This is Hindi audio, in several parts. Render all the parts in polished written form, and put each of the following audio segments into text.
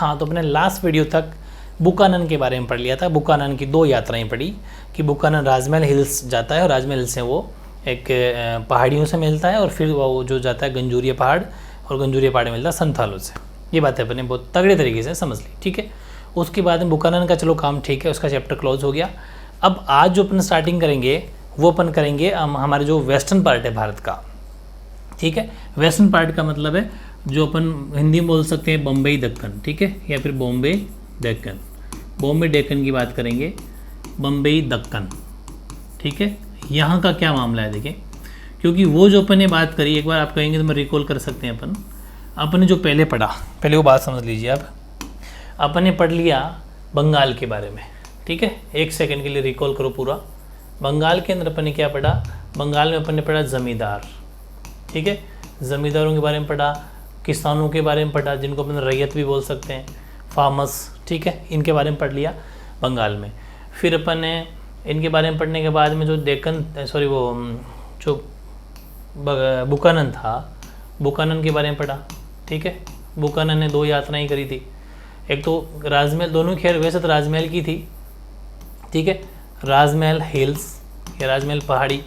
हाँ, तो अपने लास्ट वीडियो तक बुकानन के बारे में पढ़ लिया था। बुकानन की 2 यात्राएं पढ़ी कि बुकानन राजमहल हिल्स जाता है और राजमहल हिल्स से वो एक पहाड़ियों से मिलता है और फिर वो जो जाता है गंजूरिया पहाड़ और गंजूरिया पहाड़ में मिलता है संथालों से। ये बातें अपने बहुत तगड़े तरीके से समझ ली, ठीक है। उसके बाद में बुकानन का चलो काम ठीक है, उसका चैप्टर क्लोज हो गया। अब आज जो अपन स्टार्टिंग करेंगे वो अपन करेंगे हमारे जो वेस्टर्न पार्ट है भारत का, ठीक है। वेस्टर्न पार्ट का मतलब है जो अपन हिंदी में बोल सकते हैं बम्बई दक्कन, ठीक है, या फिर बॉम्बे डेक्कन। बॉम्बे डेक्कन की बात करेंगे, बम्बई दक्कन, ठीक है। यहाँ का क्या मामला है देखिए, क्योंकि वो जो अपन ने बात करी, एक बार आप कहेंगे तो मैं रिकॉल कर सकते हैं अपन ने जो पहले पढ़ा, पहले वो बात समझ लीजिए आप। अपन ने पढ़ लिया बंगाल के बारे में, ठीक है। 1 सेकंड के लिए रिकॉल करो पूरा। बंगाल के अंदर अपन ने क्या पढ़ा, बंगाल में अपन ने पढ़ा ज़मींदार, ठीक है। ज़मींदारों के बारे में पढ़ा, किसानों के बारे में पढ़ा, जिनको अपन रैयत भी बोल सकते हैं, फार्मर्स, ठीक है, इनके बारे में पढ़ लिया बंगाल में। फिर अपन ने इनके बारे में पढ़ने के बाद में जो जो बुकानन था, बुकानन के बारे में पढ़ा, ठीक है। बुकानन ने 2 यात्राएं करी थी, एक तो राजमहल, दोनों खैर वैसे तो राजमहल की थी, ठीक है। राजमहल हिल्स या राजमहल पहाड़ी,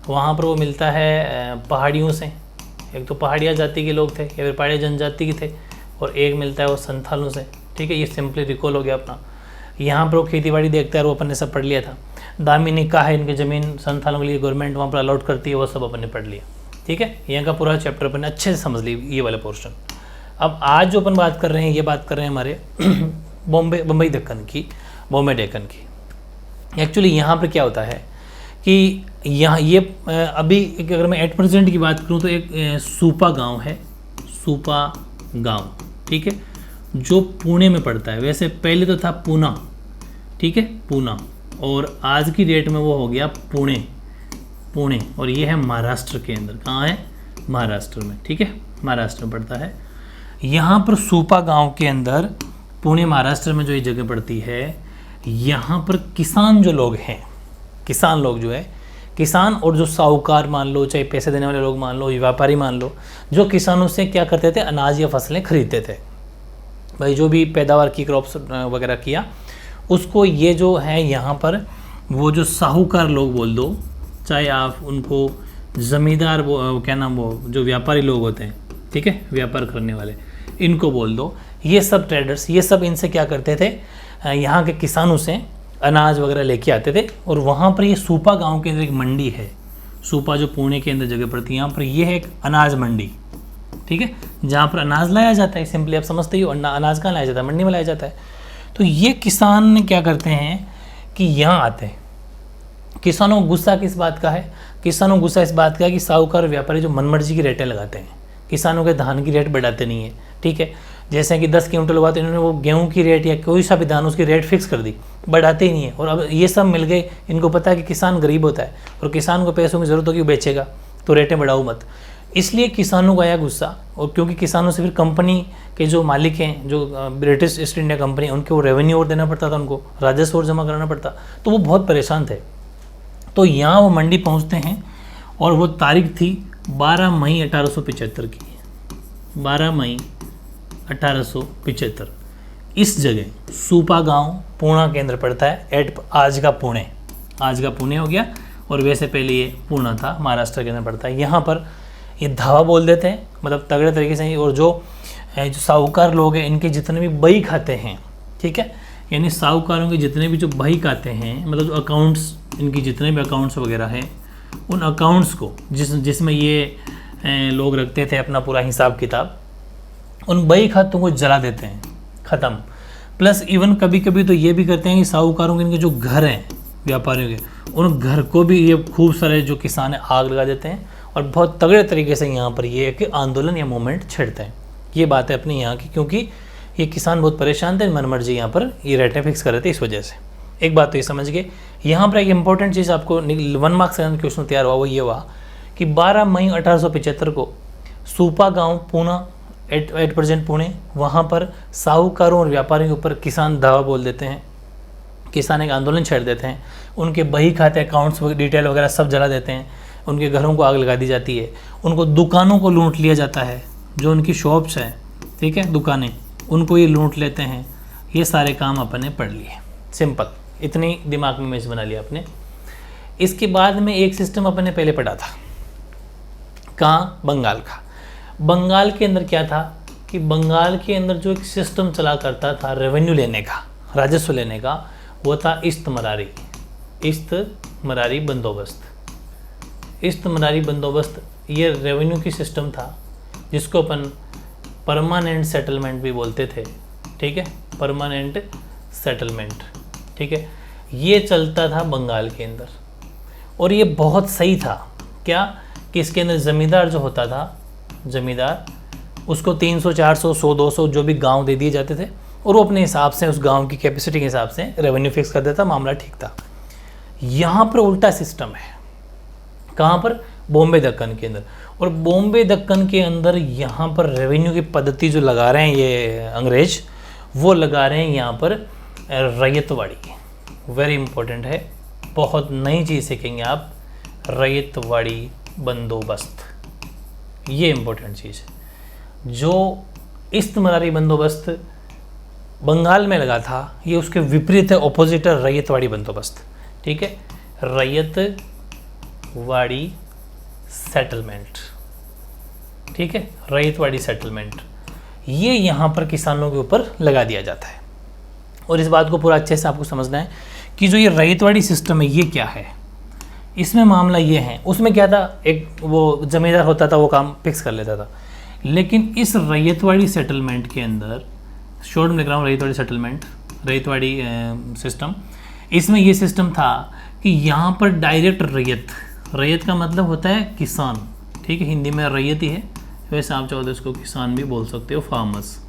वहाँ पर वो मिलता है पहाड़ियों से। एक तो पहाड़िया जाति के लोग थे या फिर पहाड़िया जनजाति के थे, और एक मिलता है वो संथालों से, ठीक है। ये सिंपली रिकॉल हो गया अपना। यहाँ पर वो खेती बाड़ी देखता है, वो अपन ने सब पढ़ लिया था। दामिनी का है इनकी ज़मीन संथालों के लिए गवर्नमेंट वहाँ पर अलॉट करती है, वो सब अपन ने पढ़ लिया, ठीक है। यहाँ का पूरा चैप्टर अपन ने अच्छे से समझ ली, ये वाला पोर्शन। अब आज जो अपन बात कर रहे हैं, ये बात कर रहे हैं हमारे बम्बई दक्कन की, बॉम्बे डेक्कन की। एक्चुअली यहाँ पर क्या होता है कि यहाँ ये अभी अगर मैं 8% की बात करूँ तो एक सूपा गांव है, सूपा गांव, ठीक है, जो पुणे में पड़ता है। वैसे पहले तो था पूना, ठीक है, पूना, और आज की डेट में वो हो गया पुणे, और ये है महाराष्ट्र के अंदर। कहाँ है? महाराष्ट्र में, ठीक है, महाराष्ट्र में पड़ता है। यहाँ पर सूपा गांव के अंदर, पुणे महाराष्ट्र में जो ये जगह पड़ती है, यहाँ पर किसान जो लोग हैं, किसान लोग जो है, किसान और जो साहूकार मान लो, चाहे पैसे देने वाले लोग मान लो, व्यापारी मान लो, जो किसानों से क्या करते थे, अनाज या फसलें खरीदते थे। भाई जो भी पैदावार की क्रॉप्स वगैरह किया, उसको ये जो है यहाँ पर वो जो साहूकार लोग बोल दो, चाहे आप उनको ज़मींदार क्या नाम, वो जो व्यापारी लोग होते हैं, ठीक है, व्यापार करने वाले, इनको बोल दो, ये सब ट्रेडर्स, ये सब इनसे क्या करते थे, यहाँ के किसानों से अनाज वगैरह लेके आते थे। और वहाँ पर ये सूपा गांव के अंदर एक मंडी है, सूपा जो पुणे के अंदर जगह पड़ती है, यहाँ पर ये है एक अनाज मंडी, ठीक है, जहाँ पर अनाज लाया जाता है। सिंपली आप समझते ही हो, अनाज कहाँ लाया जाता है? मंडी में लाया जाता है। तो ये किसान क्या करते हैं कि यहाँ आते हैं। किसानों को गुस्सा किस बात का है? किसानों को गुस्सा इस बात का है कि साहूकार और व्यापारी जो मनमर्जी की रेटें लगाते हैं, किसानों के धान की रेट बढ़ाते नहीं है, ठीक है। जैसे कि 10 क्विंटल हुआ तो इन्होंने वो गेहूं की रेट या कोई सा भी धान उसकी रेट फिक्स कर दी, बढ़ाते ही नहीं है। और अब ये सब मिल गए, इनको पता है कि किसान गरीब होता है और किसान को पैसों की ज़रूरत होगी, वो बेचेगा, तो रेटें बढ़ाओ मत। इसलिए किसानों को आया गुस्सा, और क्योंकि किसानों से फिर कंपनी के जो मालिक हैं, जो ब्रिटिश ईस्ट इंडिया कंपनी, उनको वो रेवेन्यू और देना पड़ता था, उनको राजस्व और जमा कराना पड़ता, तो वो बहुत परेशान थे। तो यहाँ वो मंडी पहुँचते हैं और वो तारीख थी 12 मई 1875 की, 12 मई 1875। इस जगह सूपा गांव पूना के अंदर पड़ता है, आज का पुणे हो गया, और वैसे पहले ये पूना था, महाराष्ट्र के अंदर पड़ता है। यहाँ पर ये धावा बोल देते हैं, मतलब तगड़े तरीके से। और जो साहूकार लोग हैं, इनके जितने भी बही खाते हैं, ठीक है, यानी साहूकारों के जितने भी जो बही खाते हैं, मतलब जो अकाउंट्स, इनकी जितने भी अकाउंट्स वगैरह हैं, उन अकाउंट्स को जिसमें ये लोग रखते थे अपना पूरा हिसाब किताब, उन बही खातों को जला देते हैं, ख़त्म। प्लस इवन कभी कभी तो ये भी करते हैं कि साहूकारों के इनके जो घर हैं व्यापारियों के, उन घर को भी ये खूब सारे जो किसान है आग लगा देते हैं, और बहुत तगड़े तरीके से यहाँ पर ये एक आंदोलन या मूवमेंट छेड़ते हैं। ये बात है अपनी यहाँ की, क्योंकि ये किसान बहुत परेशान थे, मनमर्जी यहाँ पर ये रेटें फिक्स कर रहे थे, इस वजह से। एक बात तो ये समझ गए। यहाँ पर एक इंपॉर्टेंट चीज़ आपको 1 मार्क्स का क्वेश्चन तैयार हुआ, वो ये हुआ कि 12 मई 1875 को सूपा गाँव पूना 8% पुणे, वहाँ पर साहूकारों और व्यापारियों के ऊपर किसान दावा बोल देते हैं, किसान एक आंदोलन छेड़ देते हैं, उनके बही खाते अकाउंट्स डिटेल वगैरह सब जला देते हैं, उनके घरों को आग लगा दी जाती है, उनको दुकानों को लूट लिया जाता है, जो उनकी शॉप्स हैं, ठीक है, दुकानें, उनको ये लूट लेते हैं। ये सारे काम अपन ने पढ़ लिए, सिंपल, इतनी दिमाग में इमेज बना लिया आपने। इसके बाद में एक सिस्टम अपन ने पहले पढ़ा था, कहाँ, बंगाल का। बंगाल के अंदर क्या था कि बंगाल के अंदर जो एक सिस्टम चला करता था रेवेन्यू लेने का, राजस्व लेने का, वो था इस्तमरारी बंदोबस्त। इस्तमरारी बंदोबस्त ये रेवेन्यू की सिस्टम था जिसको अपन परमानेंट सेटलमेंट भी बोलते थे, ठीक है, परमानेंट सेटलमेंट, ठीक है। ये चलता था बंगाल के अंदर और ये बहुत सही था। क्या कि इसके अंदर ज़मींदार जो होता था, ज़मींदार, उसको 300, 400, 100, 200 जो भी गांव दे दिए जाते थे और वो अपने हिसाब से उस गांव की कैपेसिटी के हिसाब से रेवेन्यू फिक्स कर देता, मामला ठीक था। यहाँ पर उल्टा सिस्टम है, कहाँ पर, बॉम्बे दक्कन के अंदर। और बॉम्बे दक्कन के अंदर यहाँ पर रेवेन्यू की पद्धति जो लगा रहे हैं ये अंग्रेज, वो लगा रहे हैं यहाँ पर रैयतवाड़ी। वेरी इंपॉर्टेंट है, बहुत नई चीज़ सीखेंगे आप, रैयतवाड़ी बंदोबस्त, ये इंपॉर्टेंट चीज़ है। जो इस्तमरारी बंदोबस्त बंगाल में लगा था, ये उसके विपरीत है, ऑपोजिट है रैयतवाड़ी बंदोबस्त, ठीक है, रैयतवाड़ी सेटलमेंट, ठीक है, रैयतवाड़ी सेटलमेंट, ये यहाँ पर किसानों के ऊपर लगा दिया जाता है। और इस बात को पूरा अच्छे से आपको समझना है कि जो ये रैयतवाड़ी सिस्टम है ये क्या है। इसमें मामला ये है, उसमें क्या था, एक वो ज़मींदार होता था, वो काम फिक्स कर लेता था। लेकिन इस रैयतवाड़ी सेटलमेंट के अंदर, शॉर्ट में लिख रहा हूँ, रैयतवाड़ी सेटलमेंट, रैयतवाड़ी सिस्टम, इसमें ये सिस्टम था कि यहाँ पर डायरेक्ट रैयत का मतलब होता है किसान, ठीक है, हिंदी में रैयत ही है, वैसे आप चाहो तो इसको किसान भी बोल सकते हो, फार्मर्स।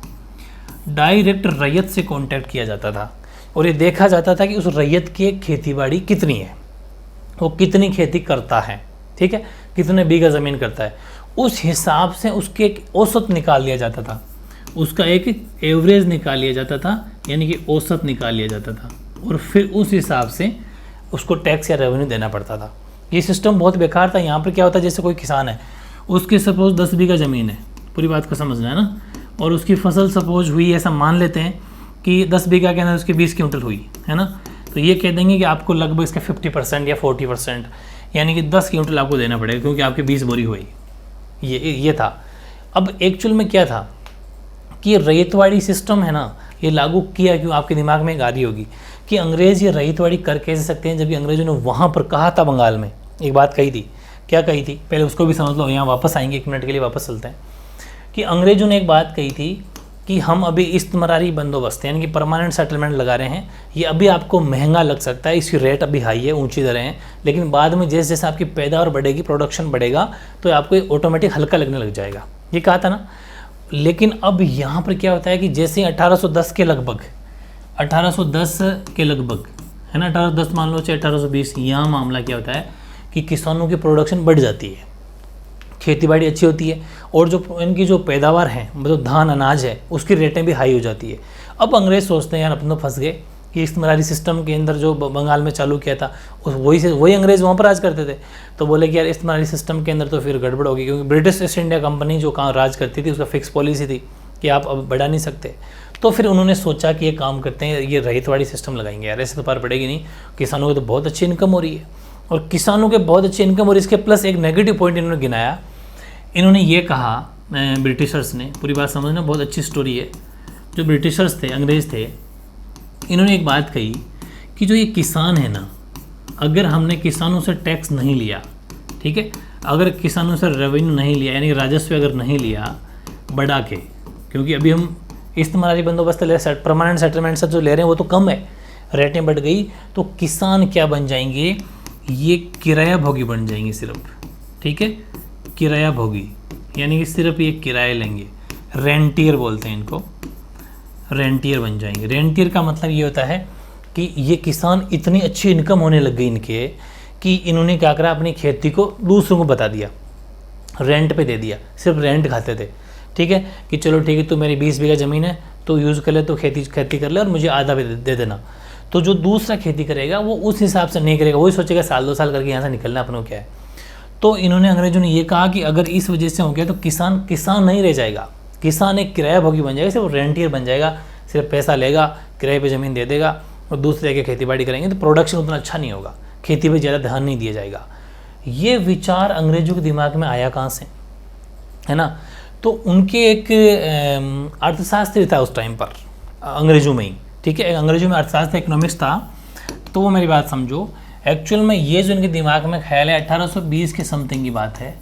डायरेक्ट रैयत से कांटेक्ट किया जाता था और ये देखा जाता था कि उस रैयत की खेतीबाड़ी कितनी है, वो कितनी खेती करता है, ठीक है, कितने बीघा ज़मीन करता है, उस हिसाब से उसके एक औसत निकाल लिया जाता था, उसका एक एवरेज निकाल लिया जाता था, यानी कि औसत निकाल लिया जाता था और फिर उस हिसाब से उसको टैक्स या रेवेन्यू देना पड़ता था। ये सिस्टम बहुत बेकार था। यहाँ पर क्या होता है, जैसे कोई किसान है, उसके सपोज 10 बीघा ज़मीन है, पूरी बात को समझना है ना, और उसकी फसल सपोज हुई, ऐसा मान लेते हैं कि 10 बीघा के अंदर उसकी 20 क्विंटल हुई है ना, तो ये कह देंगे कि आपको लगभग इसका 50% या 40%, यानी कि 10 क्विंटल आपको देना पड़ेगा क्योंकि आपकी 20 बोरी हुई। ये था। अब एक्चुअल में क्या था कि रैयतवाड़ी सिस्टम है ना, ये लागू किया क्यों, आपके दिमाग में एक आ रही होगी कि अंग्रेज़ ये रैयतवाड़ी कर कैसे सकते हैं, जबकि अंग्रेज़ों ने वहाँ पर कहा था, बंगाल में एक बात कही थी। क्या कही थी, पहले उसको भी समझ लो, यहाँ वापस आएंगे, 1 मिनट के लिए वापस चलते हैं। कि अंग्रेज़ों ने एक बात कही थी कि हम अभी इस्तमरारी बंदोबस्त यानी कि परमानेंट सेटलमेंट लगा रहे हैं, ये अभी आपको महंगा लग सकता है, इसकी रेट अभी हाई है, ऊंची दरें हैं, लेकिन बाद में जैसे जैसे आपकी पैदावार बढ़ेगी, प्रोडक्शन बढ़ेगा, तो आपको ऑटोमेटिक हल्का लगने लग जाएगा, ये कहा था ना। लेकिन अब यहाँ पर क्या होता है कि जैसे 1810 के लगभग, 1810 के लगभग है ना, 1810 मान लो चाहे 1820, यहाँ मामला क्या होता है कि किसानों की प्रोडक्शन बढ़ जाती है, खेतीबाड़ी अच्छी होती है और जो इनकी जो पैदावार है, मतलब धान अनाज है, उसकी रेटें भी हाई हो जाती है। अब अंग्रेज़ सोचते हैं यार अपन तो फंस गए कि इस्तमरारी सिस्टम के अंदर जो बंगाल में चालू किया था वही अंग्रेज़ वहाँ पर राज करते थे, तो बोले कि यार इस्तमरारी सिस्टम के अंदर तो फिर गड़बड़ होगी, क्योंकि ब्रिटिश ईस्ट इंडिया कंपनी जो कहाँ राज करती थी उसका फिक्स पॉलिसी थी कि आप अब बढ़ा नहीं सकते। तो फिर उन्होंने सोचा कि ये काम करते हैं, ये रैयतवाड़ी सिस्टम लगाएंगे, यार ऐसे तो पार पड़ेगी नहीं, किसानों को तो बहुत अच्छी इनकम हो रही है, और किसानों के बहुत अच्छी इनकम, और इसके प्लस एक नेगेटिव पॉइंट इन्होंने गिनाया। इन्होंने ये कहा, ब्रिटिशर्स ने, पूरी बात समझना, बहुत अच्छी स्टोरी है। जो ब्रिटिशर्स थे, अंग्रेज़ थे, इन्होंने एक बात कही कि जो ये किसान है ना, अगर हमने किसानों से टैक्स नहीं लिया, ठीक है, अगर किसानों से रेवेन्यू नहीं लिया, यानी राजस्व अगर नहीं लिया बढ़ा के, क्योंकि अभी हम इस्तमरारी बंदोबस्त परमानेंट सेटलमेंट से जो ले रहे हैं वो तो कम है, रेटें बढ़ गई, तो किसान क्या बन जाएंगे, ये किराया भोगी बन जाएंगे सिर्फ, ठीक है, किराया भोगी, यानी कि सिर्फ ये किराया लेंगे, रेंटियर बोलते हैं इनको, रेंटियर बन जाएंगे। रेंटियर का मतलब ये होता है कि ये किसान इतनी अच्छी इनकम होने लग गई इनके कि इन्होंने क्या करा, अपनी खेती को दूसरों को बता दिया, रेंट पे दे दिया, सिर्फ रेंट खाते थे, ठीक है, कि चलो ठीक है, तू मेरी 20 बीघा ज़मीन है तो यूज़ कर ले, तो खेती कर ले और मुझे आधा दे देना। तो जो दूसरा खेती करेगा वो उस हिसाब से नहीं करेगा, वही सोचेगा साल 2 साल करके यहाँ से निकलना अपनों क्या है। तो इन्होंने, अंग्रेजों ने ये कहा कि अगर इस वजह से हो गया तो किसान नहीं रह जाएगा, किसान एक किराया भोगी बन जाएगा, सिर्फ रेंटियर बन जाएगा, सिर्फ पैसा लेगा, किराए पे ज़मीन दे देगा और दूसरे के खेती बाड़ी करेंगे, तो प्रोडक्शन उतना अच्छा नहीं होगा, खेती पे ज़्यादा ध्यान नहीं दिया जाएगा। ये विचार अंग्रेजों के दिमाग में आया कहाँ से, है ना? तो उनके एक अर्थशास्त्री था उस टाइम पर अंग्रेजों में ही, ठीक है, अंग्रेजों में अर्थशास्त्र इकोनॉमिक्स था। तो वो मेरी बात समझो, एक्चुअल में ये जो इनके दिमाग में ख्याल है 1820 के समथिंग की बात है,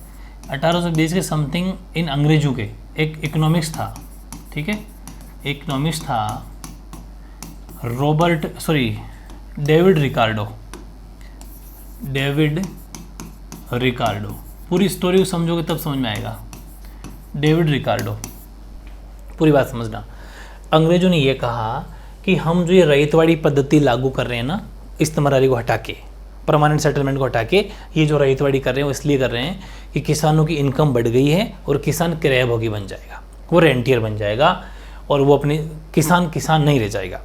1820 के समथिंग इन अंग्रेजों के एक इकोनॉमिक्स था, ठीक है, इकोनॉमिक्स था डेविड रिकार्डो। पूरी स्टोरी को समझोगे तब समझ में आएगा। डेविड रिकार्डो, पूरी बात समझना। अंग्रेजों ने ये कहा कि हम जो ये रैयतवाड़ी पद्धति लागू कर रहे हैं ना, इस्तेमारी को हटा के, परमानेंट सेटलमेंट को हटा के, ये जो रैयतवाड़ी कर रहे हैं वो इसलिए कर रहे हैं कि किसानों की इनकम बढ़ गई है और किसान किराया भोगी बन जाएगा, वो रेंटियर बन जाएगा और वो अपने किसान नहीं रह जाएगा।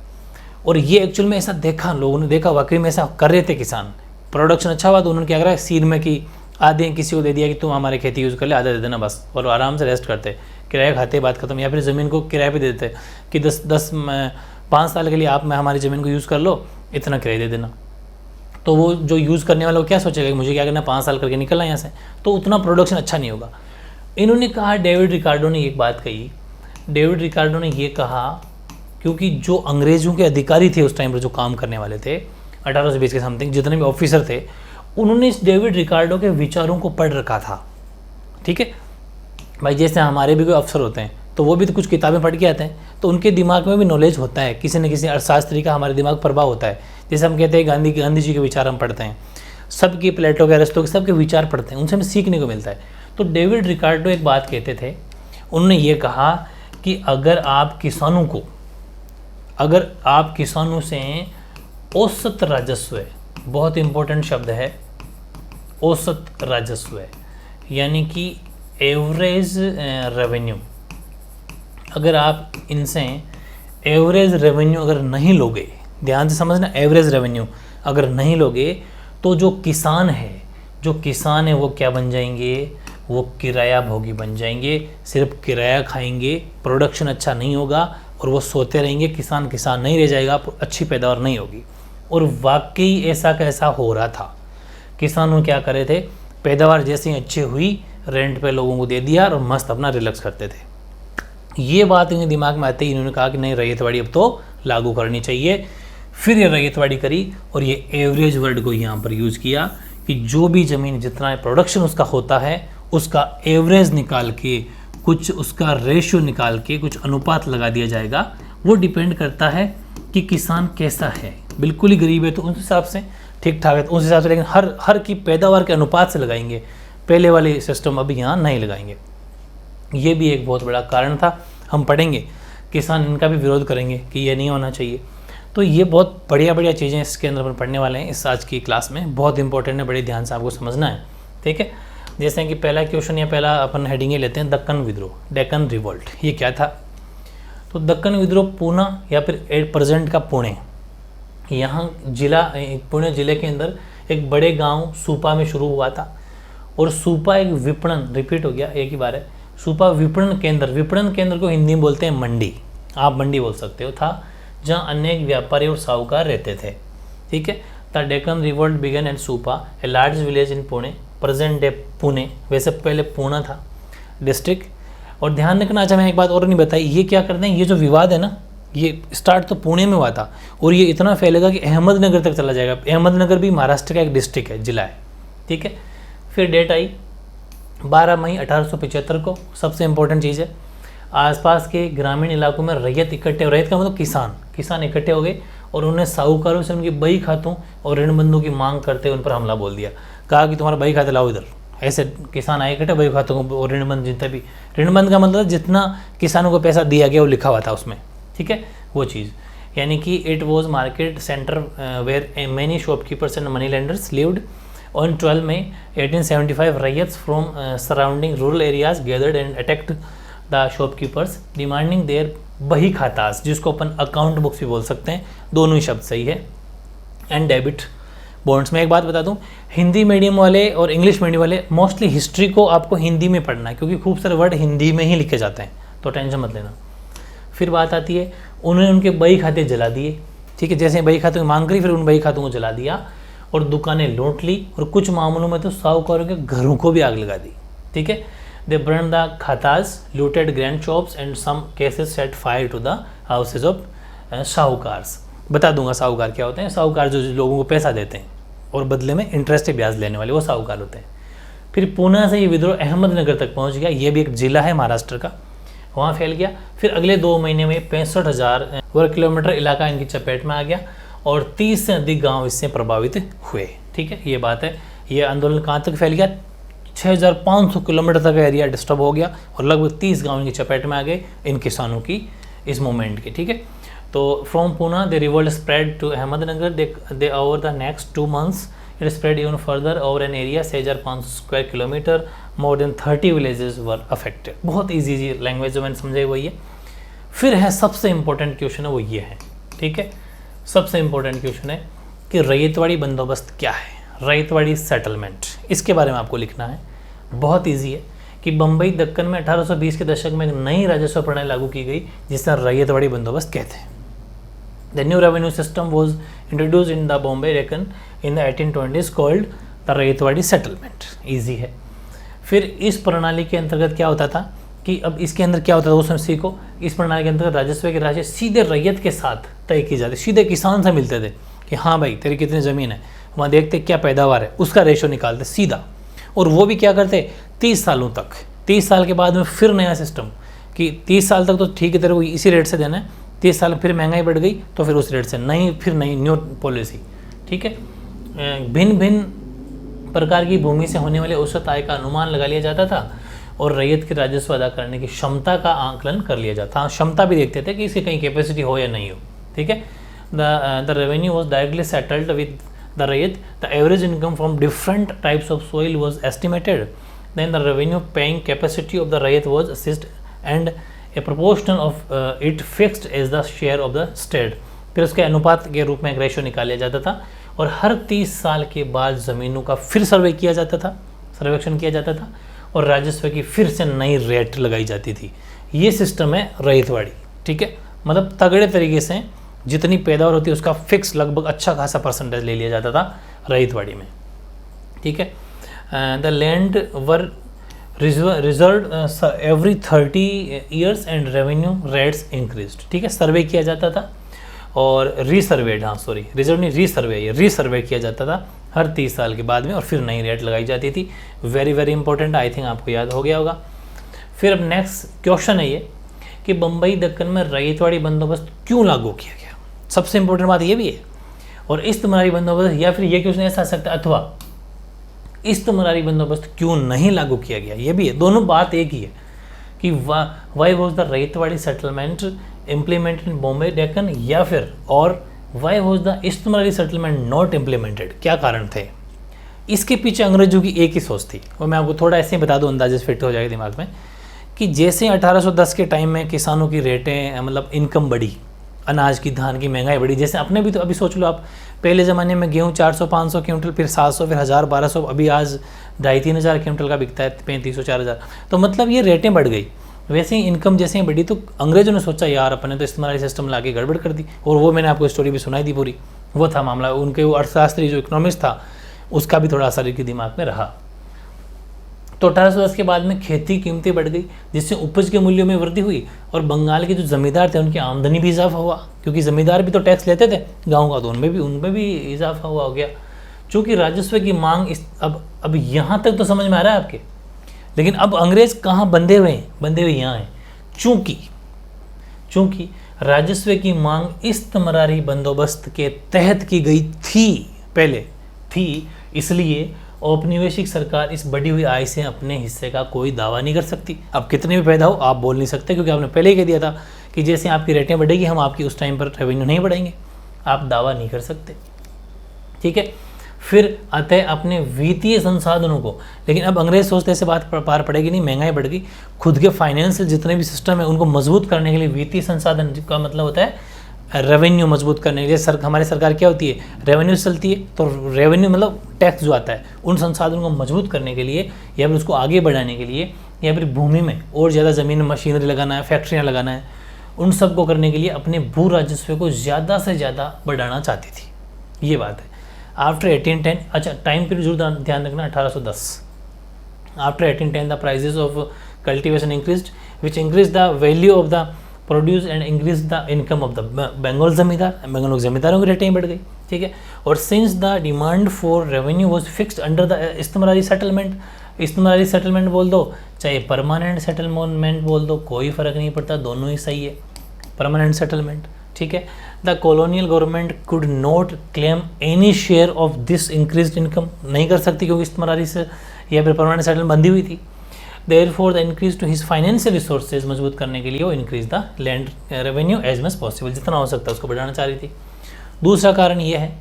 और ये एक्चुअल में ऐसा देखा, लोगों ने देखा, वाकई में ऐसा कर रहे थे किसान। प्रोडक्शन अच्छा हुआ तो उन्होंने क्या करा, सीड में कि आधे किसी को दे दिया कि तुम हमारे खेती यूज़ कर ले, आधा दे देना बस, और आराम से रेस्ट करते, किराया खाते, बात खत्म। या फिर ज़मीन को किराए पे दे देते कि 5 साल के लिए आप मैं हमारी ज़मीन को यूज़ कर लो, इतना किराया दे देना। तो वो जो यूज़ करने वाला वो क्या सोचेगा कि मुझे क्या करना, 5 साल करके निकलना यहाँ से, तो उतना प्रोडक्शन अच्छा नहीं होगा। इन्होंने कहा, डेविड रिकार्डो ने एक बात कही, डेविड रिकार्डो ने ये कहा, क्योंकि जो अंग्रेज़ों के अधिकारी थे उस टाइम पर, जो काम करने वाले थे 1820 के समथिंग, जितने भी ऑफिसर थे, उन्होंने इस डेविड रिकार्डो के विचारों को पढ़ रखा था, ठीक है भाई। जैसे हमारे भी कोई अफसर होते हैं तो वो भी तो कुछ किताबें पढ़ के आते हैं, तो उनके दिमाग में भी नॉलेज होता है, किसी न किसी अर्थशास्त्री का हमारे दिमाग पर प्रभाव होता है। जैसे हम कहते हैं गांधी जी के विचार हम पढ़ते हैं, सबके प्लेटो के, अरिस्टो के, सबके विचार पढ़ते हैं, उनसे हमें सीखने को मिलता है। तो डेविड रिकार्डो एक बात कहते थे, उन्होंने ये कहा कि अगर आप किसानों से औसत राजस्व, बहुत इंपॉर्टेंट शब्द है औसत राजस्व, यानी कि एवरेज रेवेन्यू, अगर आप इनसे एवरेज रेवेन्यू अगर नहीं लोगे, ध्यान से समझना, एवरेज रेवेन्यू अगर नहीं लोगे तो जो किसान है वो क्या बन जाएंगे, वो किराया भोगी बन जाएंगे, सिर्फ किराया खाएंगे, प्रोडक्शन अच्छा नहीं होगा और वो सोते रहेंगे, किसान नहीं रह जाएगा, अच्छी पैदावार नहीं होगी। और वाकई ऐसा कैसा हो रहा था, किसानों क्या कर रहे थे, पैदावार जैसे ही अच्छी हुई रेंट पे लोगों को दे दिया और मस्त अपना रिलैक्स करते थे। ये बात इनके दिमाग में आते ही इन्होंने कहा कि नहीं, रैयतवाड़ी अब तो लागू करनी चाहिए। फिर ये रैयतवाड़ी करी और ये एवरेज वर्ड को यहाँ पर यूज़ किया कि जो भी ज़मीन जितना प्रोडक्शन उसका होता है उसका एवरेज निकाल के, कुछ उसका रेशियो निकाल के, कुछ अनुपात लगा दिया जाएगा। वो डिपेंड करता है कि किसान कैसा है, बिल्कुल ही गरीब है तो उस हिसाब से, ठीक ठाक है तो उस हिसाब से, लेकिन हर की पैदावार के अनुपात से लगाएंगे, पहले वाले सिस्टम अभी यहाँ नहीं लगाएंगे। ये भी एक बहुत बड़ा कारण था, हम पढ़ेंगे, किसान इनका भी विरोध करेंगे कि ये नहीं होना चाहिए। तो ये बहुत बढ़िया चीज़ें इसके अंदर अपन पढ़ने वाले हैं इस आज की क्लास में, बहुत इंपॉर्टेंट है, बड़े ध्यान से आपको समझना है, ठीक है। जैसे कि पहला क्वेश्चन या पहला अपन हेडिंग लेते हैं, दक्कन विद्रोह, डेक्कन रिवोल्ट, ये क्या था? तो दक्कन विद्रोह पूना या फिर प्रेजेंट का पुणे, यहाँ पुणे ज़िले के अंदर एक बड़े गांव सूपा में शुरू हुआ था। और सूपा एक विपणन, रिपीट हो गया एक ही बार है, सूपा विपणन केंद्र को हिंदी में बोलते हैं मंडी, आप मंडी बोल सकते हो, था जहाँ अनेक व्यापारी और साहूकार रहते थे, ठीक है। The Deccan revolt began at Supa, a large village in Pune, present day Pune, वैसे पहले पूना था डिस्ट्रिक्ट। और ध्यान रखना, अच्छा मैं एक बात और नहीं बताई, ये क्या करते हैं, ये जो विवाद है ना, ये स्टार्ट तो पुणे में हुआ था और ये इतना फैलेगा कि अहमदनगर तक चला जाएगा। अहमदनगर भी महाराष्ट्र का एक डिस्ट्रिक्ट है, जिला है, ठीक है। फिर डेट आई 12 मई 1875 को, सबसे इम्पोर्टेंट चीज़ है, आसपास के ग्रामीण इलाकों में रैयत का मतलब किसान इकट्ठे हो गए और उन्होंने साहूकारों से उनकी बही खातों और ऋणबंधों की मांग करते हुए उन पर हमला बोल दिया। कहा कि तुम्हारा बही खाते लाओ इधर, ऐसे किसान आए इकट्ठे, बही खातों को और ऋणबंध, जितना भी ऋणबंध का मतलब जितना किसानों को पैसा दिया गया वो लिखा हुआ था उसमें, ठीक है, वो चीज़। यानी कि it was market centre where many shopkeepers and money lenders lived. On 12 May 1875 riots from surrounding rural areas gathered and attacked the shopkeepers demanding their बही खातास, जिसको अपन अकाउंट बुक्स भी बोल सकते हैं, दोनों ही शब्द सही है, एंड डेबिट बॉन्ड्स। में एक बात बता दूं, हिंदी मीडियम वाले और इंग्लिश मीडियम वाले मोस्टली हिस्ट्री को आपको हिंदी में पढ़ना है, क्योंकि खूब सारे वर्ड हिंदी में ही लिखे जाते हैं, तो टेंशन मत लेना। फिर बात आती है, उन्होंने उनके बही खाते जला दिए, ठीक है, जैसे बही खातों की मांग करी फिर उन बही खातों को जला दिया और दुकानें लूट ली, और कुछ मामलों में तो साहूकारों के घरों को भी आग लगा दी, ठीक है। They burn the khatas, looted grand shops and some cases set fire to the houses of sahukars. बता दूंगा साहूकार क्या होते हैं। साहूकार जो लोगों को पैसा देते हैं और बदले में इंटरेस्ट ब्याज लेने वाले, वो साहूकार होते हैं। फिर पूना से ये विद्रोह अहमदनगर तक पहुंच गया, ये भी एक जिला है महाराष्ट्र का, वहाँ फैल गया। फिर अगले 2 महीने में 65,000 वर्ग किलोमीटर इलाका इनकी चपेट में आ गया और 30 से अधिक गांव इससे प्रभावित हुए, ठीक है। ये बात है। ये आंदोलन कहाँ तक फैल गया? 6,500 किलोमीटर तक एरिया डिस्टर्ब हो गया और लगभग 30 गाँव इनकी चपेट में आ गए इन किसानों की इस मूवमेंट के, ठीक है। तो from Poona the revolt spread to Ahmednagar, they over the next 2 months it spread even further over an area 6,500 square kilometre, more than 30 villages were affected. बहुत ईजी लैंग्वेज जो मैंने समझाई वही है। फिर है सबसे इंपॉर्टेंट क्वेश्चन है, वो ये है, ठीक है। सबसे इंपॉर्टेंट क्वेश्चन है कि रैयतवाड़ी बंदोबस्त क्या है, रैयतवाड़ी सेटलमेंट, इसके बारे में आपको लिखना है। बहुत ईजी है कि बम्बई दक्कन में 1820 के दशक में एक नई राजस्व प्रणाली लागू की गई जिसे रैयतवाड़ी बंदोबस्त कहते हैं। The new revenue system was introduce in the Bombay Deccan in the 1820s called the ryotwari settlement. Easy है। फिर इस प्रणाली के अंतर्गत क्या होता था कि अब इसके अंदर क्या होता था वो सब सीखो। इस प्रणाली के अंतर्गत राजस्व की राशि सीधे रैयत के साथ तय की जाती, सीधे किसान से मिलते थे कि हाँ भाई तेरी कितनी ज़मीन है, वहाँ देखते क्या पैदावार है, उसका रेशो निकालते सीधा। और वो भी क्या करते 30 सालों तक, 30 साल के बाद में फिर नया सिस्टम कि 30 साल तक तो ठीक है तेरे को इसी रेट से देना है, 30 साल फिर महंगाई बढ़ गई तो फिर उस रेट से नई न्यू पॉलिसी, ठीक है। भिन्न भिन्न प्रकार की भूमि से होने वाले औसत आय का अनुमान लगा लिया जाता था और रैयत की राजस्व अदा करने की क्षमता का आंकलन कर लिया जाता था। क्षमता भी देखते थे कि इसकी कहीं कैपेसिटी हो या नहीं हो, ठीक है। The revenue was directly settled with the rayat, the average income from different types of soil was estimated. Then the revenue paying capacity of the rayat was assessed and a proportion of it fixed as the share of the state. फिर उसके अनुपात के रूप में एक रेशो निकाला जाता था और हर 30 साल के बाद ज़मीनों का फिर सर्वे किया जाता था, सर्वेक्षण किया जाता था और राजस्व की फिर से नई रेट लगाई जाती थी। ये सिस्टम है रैयतवाड़ी, ठीक है। मतलब तगड़े तरीके से जितनी पैदावार होती है उसका फिक्स लगभग अच्छा खासा परसेंटेज ले लिया जाता था रैयतवाड़ी में, ठीक है। The land were reserve every 30 years and revenue rates increased, ठीक है। सर्वे किया जाता था और रीसर्वेड, हाँ सॉरी रिजर्व नहीं रीसर्वे, ये रीसर्वे किया जाता था हर 30 साल के बाद में और फिर नई रेट लगाई जाती थी। Very very important, I think आपको याद हो गया होगा। फिर अब नेक्स्ट क्वेश्चन है ये कि बम्बई दक्कन में रैयतवाड़ी बंदोबस्त क्यों लागू किया गया। सबसे इंपॉर्टेंट बात ये भी है। और इस्तेमारी बंदोबस्त, या फिर ये क्वेश्चन ऐसा आ सकता है अथवा इस्तेमारी बंदोबस्त क्यों नहीं लागू किया गया, ये भी है। दोनों बात एक ही है कि why was the ryotwari settlement implemented in Bombay Deccan, या फिर और why was the istamrari settlement not implemented, क्या कारण थे। इसके पीछे अंग्रेजों की एक ही सोच थी और मैं आपको थोड़ा ऐसे ही बता दूं, अंदाजे से फिट हो जाएगा दिमाग में, कि जैसे 1810 के टाइम में किसानों की रेटें मतलब इनकम बढ़ी, अनाज की धान की महंगाई बढ़ी। जैसे अपने भी तो अभी सोच लो आप, पहले ज़माने में गेहूँ 400-500 क्विंटल, फिर 700, फिर 1000-1200, अभी आज 2500-3000 क्विंटल का बिकता है, 3500-4000। तो मतलब ये रेटें बढ़ गई। वैसे ही इनकम जैसे ही बढ़ी तो अंग्रेजों ने सोचा यार अपने तो इस्तेमारी सिस्टम ला के गड़बड़ कर दी। और वो मैंने आपको स्टोरी भी सुनाई थी पूरी, वो था मामला। उनके वो अर्थशास्त्री जो इकोनॉमिस्ट था उसका भी थोड़ा असर के दिमाग में रहा। तो 1810 के बाद में खेती कीमतें बढ़ गई जिससे उपज के मूल्यों में वृद्धि हुई और बंगाल के जो ज़मींदार थे उनकी आमदनी भी इजाफा हुआ, क्योंकि ज़मींदार भी तो टैक्स लेते थे गाँव का, तो उनमें भी इजाफा हुआ हो गया। चूँकि राजस्व की मांग अब यहाँ तक तो समझ में आ रहा है आपके, लेकिन अब अंग्रेज कहाँ बंधे हुए यहाँ हैं। चूँकि राजस्व की मांग इस्तेमारी बंदोबस्त के तहत की गई थी, इसलिए औपनिवेशिक सरकार इस बढ़ी हुई आय से अपने हिस्से का कोई दावा नहीं कर सकती। अब कितने भी पैदा हो आप बोल नहीं सकते, क्योंकि आपने पहले ही कह दिया था कि जैसे आपकी रेटें बढ़ेगी हम आपकी उस टाइम पर रेवेन्यू नहीं बढ़ाएंगे, आप दावा नहीं कर सकते, ठीक है। फिर आते हैं अपने वित्तीय संसाधनों को। लेकिन अब अंग्रेज सोचते ऐसे बात पार पड़ेगी नहीं, महंगाई बढ़ गई, खुद के फाइनेंशियल जितने भी सिस्टम है उनको मजबूत करने के लिए वित्तीय संसाधन का मतलब होता है रेवेन्यू मजबूत करने के लिए। हमारी सरकार क्या होती है, रेवेन्यू चलती है, तो रेवेन्यू मतलब टैक्स जो आता है, उन संसाधनों को मजबूत करने के लिए या फिर उसको आगे बढ़ाने के लिए या फिर भूमि में और ज़्यादा ज़मीन, मशीनरी लगाना है, फैक्ट्रियाँ लगाना है, उन सब को करने के लिए अपने भू राजस्व को ज़्यादा से ज़्यादा बढ़ाना चाहती थी। ये बात है। आफ्टर 1810, अच्छा टाइम पीरियड जरूर ध्यान रखना, 1810। After 1810 the prices of cultivation increased which increase the value of the produce and increase the income of the Bengal zamindar. Bengal जमींदारों की रेटें बढ़ गई, ठीक है। और since the demand for revenue was fixed under the istamrari settlement, istamrari settlement बोल दो चाहे परमानेंट सेटलमेंट बोल दो, कोई फ़र्क नहीं पड़ता, दोनों ही सही है, परमानेंट सेटलमेंट, ठीक है। The colonial government could not claim any share of this increase income, नहीं कर सकती क्योंकि इस्तेमारी से या फिर परमानेंट सेटलमेंट बंधी हुई थी। Therefore the increase to his financial resources मजबूत करने के लिए वो increase the land revenue as much possible, जितना हो सकता है उसको बढ़ाना चाह रही थी। दूसरा कारण ये है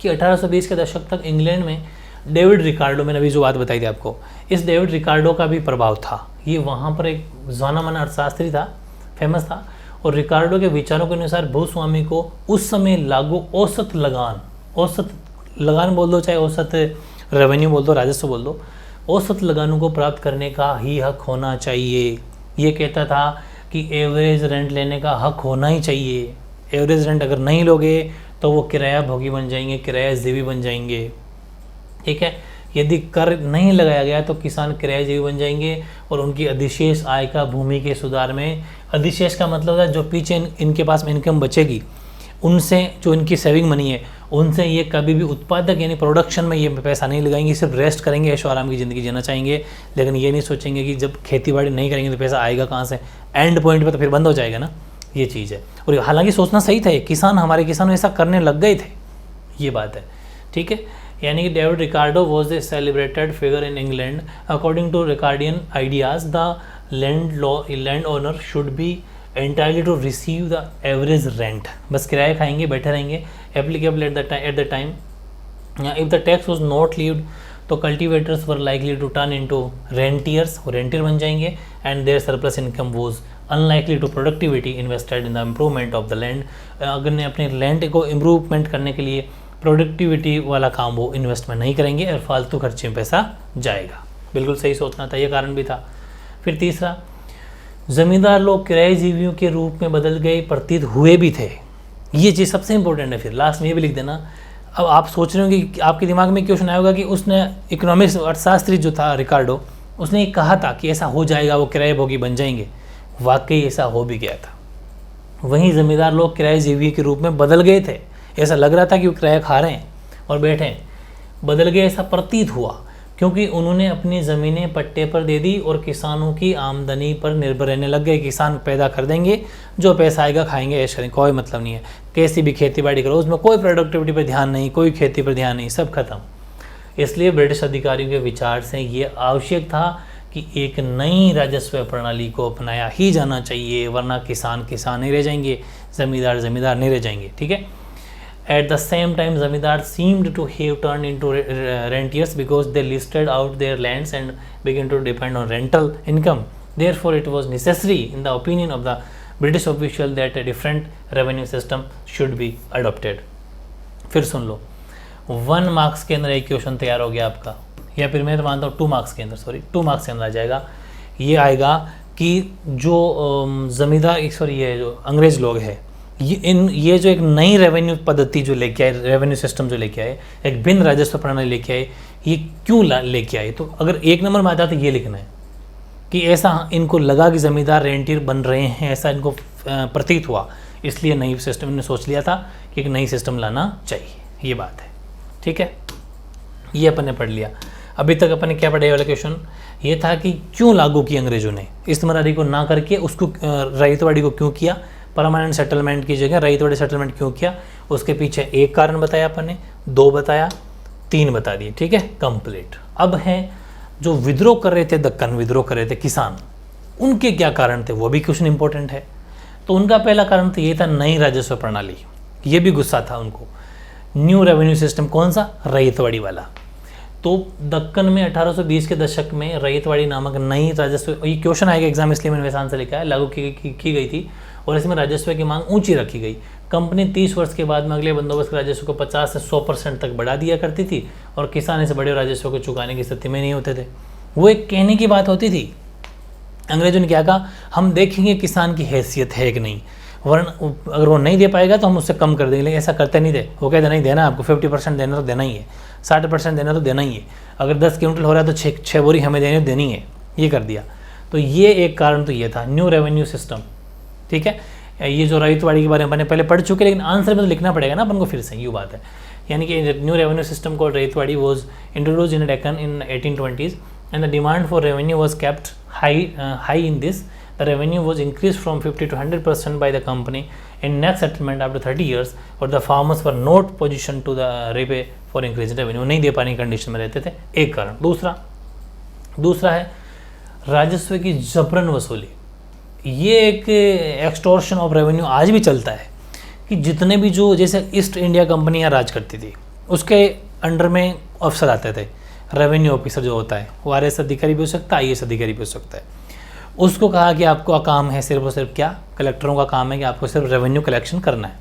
कि 1820 के दशक तक इंग्लैंड में डेविड रिकार्डो, मैंने अभी जो बात बताई थी आपको, इस डेविड रिकार्डो का भी प्रभाव था। ये वहाँ पर एक जाना माना अर्थशास्त्री था, फेमस था, और रिकार्डो के विचारों के अनुसार भूस्वामी को उस समय लागू औसत लगान बोल दो चाहे औसत रेवेन्यू बोल दो, राजस्व बोल दो, औसत लगानों को प्राप्त करने का ही हक होना चाहिए। ये कहता था कि एवरेज रेंट लेने का हक होना ही चाहिए। एवरेज रेंट अगर नहीं लोगे तो वो किराया भोगी बन जाएंगे, किरायाजीवी बन जाएंगे, ठीक है। यदि कर नहीं लगाया गया तो किसान किरायाजीवी बन जाएंगे और उनकी अधिशेष आय का भूमि के सुधार में, अधिशेष का मतलब है जो पीछे इनके पास में इनकम बचेगी उनसे, जो इनकी सेविंग मनी है उनसे ये कभी भी उत्पादक यानी प्रोडक्शन में ये पैसा नहीं लगाएंगे, सिर्फ रेस्ट करेंगे, ऐशो आराम की ज़िंदगी जीना चाहेंगे। लेकिन ये नहीं सोचेंगे कि जब खेती बाड़ी नहीं करेंगे तो पैसा आएगा कहाँ से, एंड पॉइंट पर तो फिर बंद हो जाएगा ना, ये चीज़ है। और हालांकि सोचना सही था, किसान हमारे किसान ऐसा करने लग गए थे, ये बात है, ठीक है। यानी कि David Ricardo was a celebrated figure in England. According to Ricardian ideas the land owner should be entirely to receive the average rent, बस किराया खाएंगे, बैठे रहेंगे। Applicable at the time if the tax was not levied तो cultivators were likely to turn into rentiers, वो रेंटियर बन जाएंगे, and their surplus income was unlikely to productivity invested in the improvement of the land. अगर ने अपने लैंड को इम्प्रूवमेंट करने के लिए प्रोडक्टिविटी वाला काम वो इन्वेस्टमेंट नहीं करेंगे और फालतू खर्चे में पैसा जाएगा। बिल्कुल सही सोचना था, ये कारण भी था। फिर तीसरा, ज़मींदार लोग किराएजीवियों के रूप में बदल गए प्रतीत हुए भी थे, ये चीज़ सबसे इंपॉर्टेंट है। फिर लास्ट में ये भी लिख देना। अब आप सोच रहे हो कि आपके दिमाग में क्वेश्चन आया होगा कि उसने इकोनॉमिक्स अर्थशास्त्री जो था रिकार्डो, उसने ये कहा था कि ऐसा हो जाएगा, वो किराए भोगी बन जाएंगे। वाकई ऐसा हो भी गया था। वहीं ज़मींदार लोग किराएजीवी के रूप में बदल गए थे। ऐसा लग रहा था कि वो किराया खा रहे हैं और बैठे हैं, बदल गए ऐसा प्रतीत हुआ, क्योंकि उन्होंने अपनी ज़मीनें पट्टे पर दे दी और किसानों की आमदनी पर निर्भर रहने लग गए। किसान पैदा कर देंगे, जो पैसा आएगा खाएंगे, ऐश करेंगे, कोई मतलब नहीं है। कैसी भी खेती बाड़ी करो, उसमें कोई प्रोडक्टिविटी पर ध्यान नहीं, कोई खेती पर ध्यान नहीं, सब खत्म। इसलिए ब्रिटिश अधिकारियों के विचार से ये आवश्यक था कि एक नई राजस्व प्रणाली को अपनाया ही जाना चाहिए, वरना किसान किसान नहीं रह जाएंगे, ज़मींदार ज़मींदार नहीं रह जाएंगे, ठीक है। At the same time, zamindar seemed to have turned into rentiers because they listed out their lands and began to depend on rental income. Therefore, it was necessary, in the opinion of the British official, that a different revenue system should be adopted. फिर सुन लो, 1 मार्क्स के अंदर एक क्वेश्चन तैयार हो गया आपका, या फिर मैं तो मानता हूँ 2 मार्क्स के अंदर, 2 मार्क्स के अंदर आ जाएगा। ये आएगा कि जो जमींदार ये जो अंग्रेज लोग हैं, ये जो एक नई रेवेन्यू पद्धति जो लेके आए, रेवेन्यू सिस्टम जो लेके आए, एक भिन्न राजस्व प्रणाली लेके आए, ये क्यों लेके आए? तो अगर 1 नंबर में आता तो ये लिखना है कि ऐसा इनको लगा कि ज़मींदार रेंटियर बन रहे हैं, ऐसा इनको प्रतीत हुआ, इसलिए नई सिस्टम ने सोच लिया था कि एक नई सिस्टम लाना चाहिए। ये बात है, ठीक है। ये अपन ने पढ़ लिया। अभी तक अपन ने क्या पढ़ा? वाला क्वेश्चन ये था कि क्यों लागू की अंग्रेजों ने इस्तेमारी को ना करके उसको रईतवाड़ी को क्यों किया, परमानेंट सेटलमेंट की जगह रईतवाड़ी सेटलमेंट क्यों किया, उसके पीछे एक कारण बताया अपन ने, 2 बताया, 3 बता दिए, ठीक है, कंप्लीट। अब है जो विद्रोह कर रहे थे, दक्कन विद्रोह कर रहे थे किसान, उनके क्या कारण थे, वो भी क्वेश्चन इंपॉर्टेंट है। तो उनका पहला कारण तो ये था नई राजस्व प्रणाली, ये भी गुस्सा था उनको। न्यू रेवेन्यू सिस्टम कौन सा? रईतवाड़ी वाला। तो दक्कन में 1820 के दशक में रईतवाड़ी नामक नई राजस्व, ये क्वेश्चन आएगा एग्जाम इसलिए मैंने वैसा आंसर लिखा है, लागू की गई थी और इसमें राजस्व की मांग ऊंची रखी गई। कंपनी 30 वर्ष के बाद में अगले बंदोबस्त के राजस्व को 50 से 100% तक बढ़ा दिया करती थी और किसान इस बड़े राजस्व को चुकाने की स्थिति में नहीं होते थे। वो एक कहने की बात होती थी, अंग्रेजों ने क्या कहा, हम देखेंगे किसान की हैसियत है कि नहीं, वरना अगर वो नहीं दे पाएगा तो हम उससे कम कर देंगे। लेकिन ऐसा करते नहीं थे, वो कहते नहीं देना, आपको 50% देना तो देना ही है, 60% देना तो देना ही है, अगर 10 क्विंटल हो रहा है तो 6 बोरी हमें देनी है, ये कर दिया। तो ये एक कारण तो ये था, न्यू रेवेन्यू सिस्टम। ठीक है, ये जो रईतवाड़ी के बारे में अपने पहले पढ़ चुके, लेकिन आंसर में तो लिखना पड़ेगा ना अपन को फिर से, ये बात है। यानी कि new revenue system called ryotwari was introduce in Deccan in 1820s and the demand for revenue was kept high in this. The revenue was increased from 50 to 100% by the company in next settlement after 30 years, और the farmers were not positioned to the repay for increased revenue, नहीं दे पाने की कंडीशन में रहते थे, एक कारण। दूसरा है राजस्व की जबरन वसूली। ये एक एक्सटॉर्शन ऑफ रेवेन्यू आज भी चलता है कि जितने भी जो जैसे ईस्ट इंडिया कंपनियाँ राज करती थी, उसके अंडर में अफसर आते थे, रेवेन्यू ऑफिसर जो होता है वो आरएस अधिकारी भी हो सकता है, आईएएस अधिकारी भी हो सकता है। उसको कहा कि आपको काम है सिर्फ और सिर्फ क्या, कलेक्टरों का काम है कि आपको सिर्फ रेवेन्यू कलेक्शन करना है।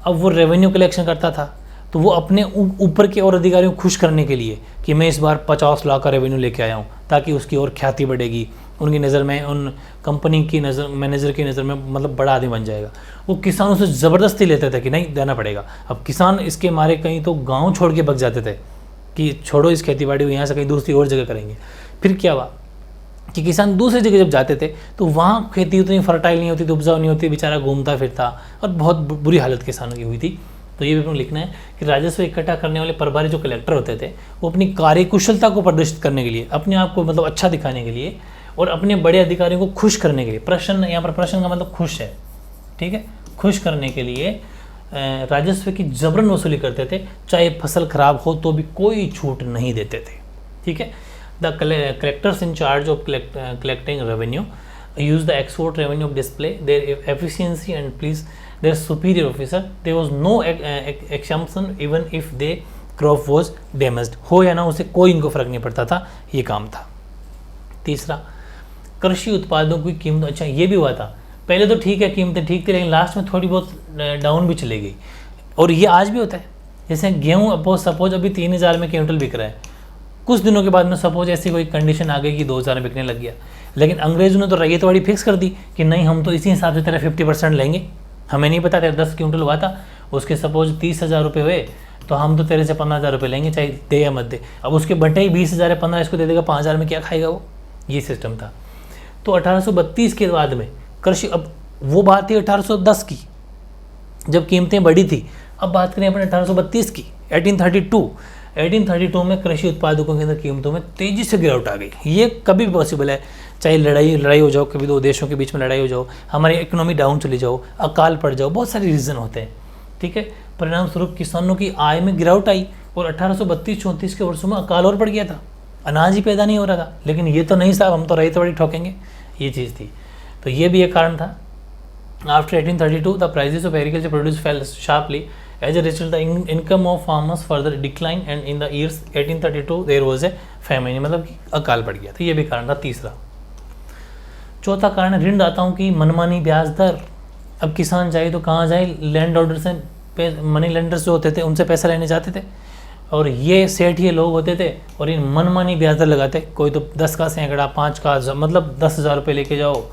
अब वो रेवेन्यू कलेक्शन करता था तो वो अपने ऊपर के और अधिकारियों को खुश करने के लिए कि मैं इस बार 50 लाख का रेवेन्यू लेके आया हूँ, ताकि उसकी और ख्याति बढ़ेगी, उनकी नज़र में, उन कंपनी की नज़र, मैनेजर की नज़र में मतलब बड़ा आदमी बन जाएगा। वो किसानों से ज़बरदस्ती लेते थे कि नहीं देना पड़ेगा। अब किसान इसके मारे कहीं तो गाँव छोड़ के भग जाते थे कि छोड़ो इस खेती बाड़ी को, यहाँ से कहीं दूसरी और जगह करेंगे। फिर क्या हुआ कि किसान दूसरी जगह जब जाते थे तो वहाँ खेती उतनी फर्टाइल नहीं होती थी, उपजाऊ नहीं होती, बेचारा घूमता फिरता, और बहुत बुरी हालत किसानों की हुई थी। तो ये भी हमें लिखना है कि राजस्व इकट्ठा करने वाले प्रभारी जो कलेक्टर होते थे, वो अपनी कार्यकुशलता को प्रदर्शित करने के लिए, अपने आप को मतलब अच्छा दिखाने के लिए, और अपने बड़े अधिकारियों को खुश करने के लिए, प्रसन्न, यहाँ पर प्रसन्न का मतलब खुश है, ठीक है, खुश करने के लिए राजस्व की जबरन वसूली करते थे, चाहे फसल खराब हो तो भी कोई छूट नहीं देते थे। ठीक है, the collectors in charge of collecting revenue use the export revenue of display their efficiency and please their superior officer, there was no exemption even if they crop was damaged, हो या ना, उसे कोई इनको फर्क नहीं पड़ता था, ये काम था। तीसरा, कृषि उत्पादों की कीमत, अच्छा ये भी हुआ था, पहले तो ठीक है कीमतें ठीक थी, लेकिन लास्ट में थोड़ी बहुत डाउन भी चली गई, और ये आज भी होता है। जैसे गेहूँ सपोज अभी 3000 में क्विंटल बिक रहा है, कुछ दिनों के बाद में सपोज ऐसी कोई कंडीशन आ गई कि 2000 में बिकने लग गया, लेकिन अंग्रेजों ने तो रैयतवाड़ी फिक्स कर दी कि नहीं, हम तो इसी हिसाब से तेरा 50% लेंगे, हमें नहीं पता तेरा 10 क्विंटल हुआ था, उसके सपोज 30,000 रुपये हुए, तो हम तो तेरे से 15,000 रुपये लेंगे, चाहे दे या मत दे। अब उसके बटे ही 20,000 या 15 इसको दे देगा, 5,000 में क्या खाएगा वो, ये सिस्टम था। तो 1832 के बाद में कृषि, अब वो बात थी 1810 की जब कीमतें बढ़ी थी, अब बात करें अपन 1832 की, 1832 में कृषि उत्पादकों के अंदर कीमतों में तेज़ी से गिरावट आ गई। ये कभी भी पॉसिबल है, चाहे लड़ाई हो जाओ, कभी दो देशों के बीच में लड़ाई हो जाओ, हमारी इकोनॉमी डाउन चली जाओ, अकाल पड़ जाओ, बहुत सारे रीज़न होते हैं। ठीक है, परिणाम स्वरूप किसानों की आय में गिरावट आई, और 1832-34 के वर्षों में अकाल और पड़ गया था, अनाज ही पैदा नहीं हो रहा था। लेकिन ये तो नहीं साहब, हम तो रैयतवाड़ी ठोकेंगे, ये चीज़ थी। तो ये भी एक कारण था। After 1832, the prices of agriculture produce fell sharply. As a result, the income of farmers further declined, and in the years 1832 there was a famine, मतलब कि अकाल पड़ गया। तो ये भी कारण था तीसरा। चौथा कारण है ऋणदाताओं की मनमानी ब्याज दर। अब किसान जाए तो कहाँ जाए, लैंड ऑर्डर से, मनी लेंडर्स जो होते थे उनसे पैसा लेने जाते थे, और ये सेठ ये लोग होते थे और इन मनमानी ब्याज दर लगाते, कोई तो 10 का सैकड़ा, 5 का, मतलब 10,000 रुपये लेके जाओ,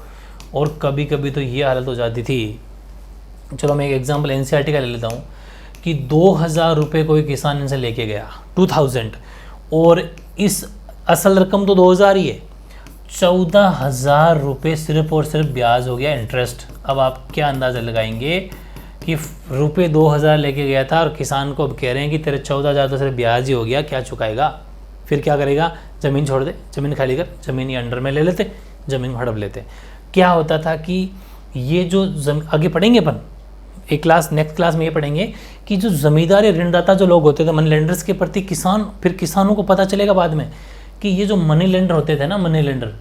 और कभी कभी तो ये हालत हो जाती थी। चलो मैं एक एग्जांपल एनसीईआरटी का ले लेता हूँ कि 2,000 रुपये कोई किसान इनसे लेके गया, 2000, और इस असल रकम तो 2,000 ही है, 14,000 रुपये सिर्फ और सिर्फ ब्याज हो गया, इंटरेस्ट। अब आप क्या अंदाज़ा लगाएंगे कि रुपये 2,000 लेके गया था, और किसान को अब कह रहे हैं कि तेरे 14,000 तो सिर्फ ब्याज ही हो गया, क्या चुकाएगा? फिर क्या करेगा? ज़मीन छोड़ दे, ज़मीन खाली कर, ज़मीन ये अंडर में ले लेते, ज़मीन हड़प लेते। क्या होता था कि ये जो आगे पढ़ेंगे अपन एक क्लास, नेक्स्ट क्लास में ये पढ़ेंगे कि जो ज़मींदार या ऋणदाता जो लोग होते थे मनी लेंडर्स के प्रति, किसान, फिर किसानों को पता चलेगा बाद में कि ये जो मनी लेंडर होते थे ना, मनी लेंडर,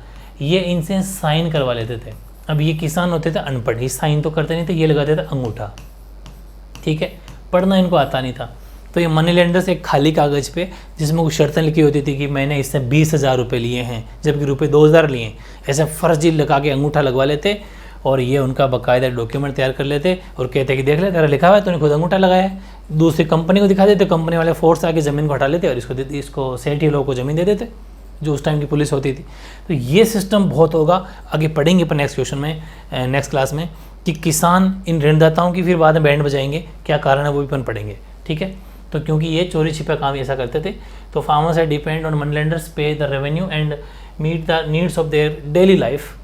ये इनसे साइन करवा लेते थे। अब ये किसान होते थे अनपढ़, ये साइन तो करते नहीं थे, ये लगाते थे अंगूठा, ठीक है, पढ़ना इनको आता नहीं था। तो ये मनी लेंडर्स एक खाली कागज़ पे जिसमें कुछ शर्तें लिखी होती थी कि मैंने इससे 20,000 रुपये लिए हैं, जबकि रुपये 2,000 लिए हैं, ऐसे फर्जी लगा के अंगूठा लगवा लेते, और ये उनका बाकायदा डॉक्यूमेंट तैयार कर लेते और कहते कि देख ले तेरा लिखा हुआ है, तूने खुद अंगूठा लगाया है। दूसरी कंपनी को दिखा देते, कंपनी वाले फोर्स आके ज़मीन को हटा लेते और इसको सेठ ही लोगों को ज़मीन दे देते। जो उस टाइम की पुलिस होती थी। तो ये सिस्टम बहुत होगा, आगे पढ़ेंगे पर नेक्स्ट क्वेश्चन में, नेक्स्ट क्लास में, कि किसान इन ऋणदाताओं की फिर बाद में बैंड बजाएंगे, क्या कारण है वो भी अपन पढ़ेंगे, ठीक है। तो क्योंकि ये चोरी छिपा काम ऐसा करते थे, तो फार्मर्स है depend on money lenders pay the revenue and meet the needs of their daily life.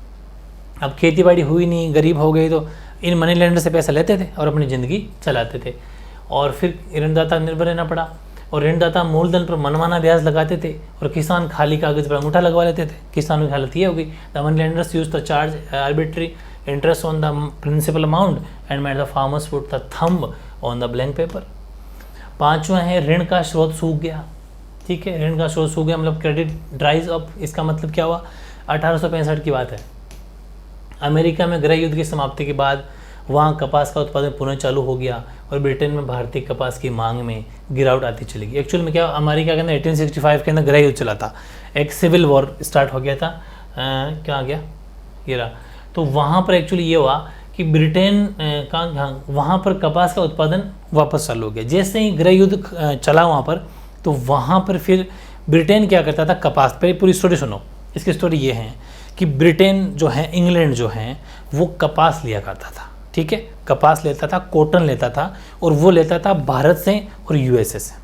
अब खेती बाड़ी हुई नहीं, गरीब हो गए, तो इन मनी लेंडर से पैसा लेते थे और अपनी ज़िंदगी चलाते थे, और फिर ऋणदाता निर्भर रहना पड़ा, और ऋणदाता मूलधन पर मनमाना ब्याज लगाते थे और किसान खाली कागज पर अंगूठा लगवा लेते थे। किसानों की हालत ये हो गई, the money lenders use the charge arbitrary interest on the principal amount and made the farmers put the thumb on the blank paper. पांचवा है ऋण का स्रोत सूख गया, ठीक है, ऋण का स्रोत सूख गया मतलब क्रेडिट ड्राइज अप। इसका मतलब क्या हुआ, 1865 की बात है, अमेरिका में गृह युद्ध की समाप्ति के बाद वहाँ कपास का उत्पादन पुनः चालू हो गया और ब्रिटेन में भारतीय कपास की मांग में गिरावट आती चली गई। एक्चुअल में क्या, अमेरिका के अंदर 1865 के अंदर गृह युद्ध चला था, एक सिविल वॉर स्टार्ट हो गया था, क्या आ गया ये रहा। तो वहाँ पर एक्चुअली ये हुआ कि ब्रिटेन का वहाँ पर कपास का उत्पादन वापस चालू हो गया। जैसे ही गृह युद्ध चला वहाँ पर, तो वहाँ पर फिर ब्रिटेन क्या करता था, कपास पर, पूरी स्टोरी सुनो, इसकी स्टोरी ये है कि ब्रिटेन जो है, इंग्लैंड जो है, वो कपास लिया करता था, ठीक है, कपास लेता था, कॉटन लेता था, और वो लेता था भारत से और यूएसए से,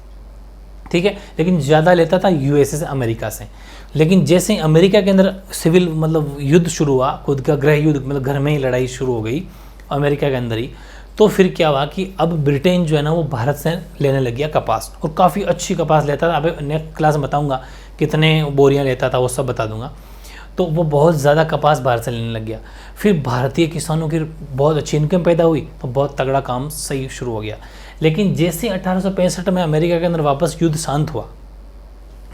ठीक है, लेकिन ज़्यादा लेता था यूएसए से, अमेरिका से। लेकिन जैसे ही अमेरिका के अंदर सिविल मतलब युद्ध शुरू हुआ, खुद का गृह युद्ध, मतलब घर में ही लड़ाई शुरू हो गई अमेरिका के अंदर ही, तो फिर क्या हुआ कि अब ब्रिटेन जो है ना वो भारत से लेने लग गया कपास, और काफ़ी अच्छी कपास लेता था। अभी नेक्स्ट क्लास में बताऊँगा कितने बोरियाँ लेता था, वो सब बता दूँगा। तो वो बहुत ज़्यादा कपास भारत से लेने लग गया। फिर भारतीय किसानों की बहुत अच्छी इनकम पैदा हुई, तो बहुत तगड़ा काम सही शुरू हो गया। लेकिन जैसे 1865 में अमेरिका के अंदर वापस युद्ध शांत हुआ,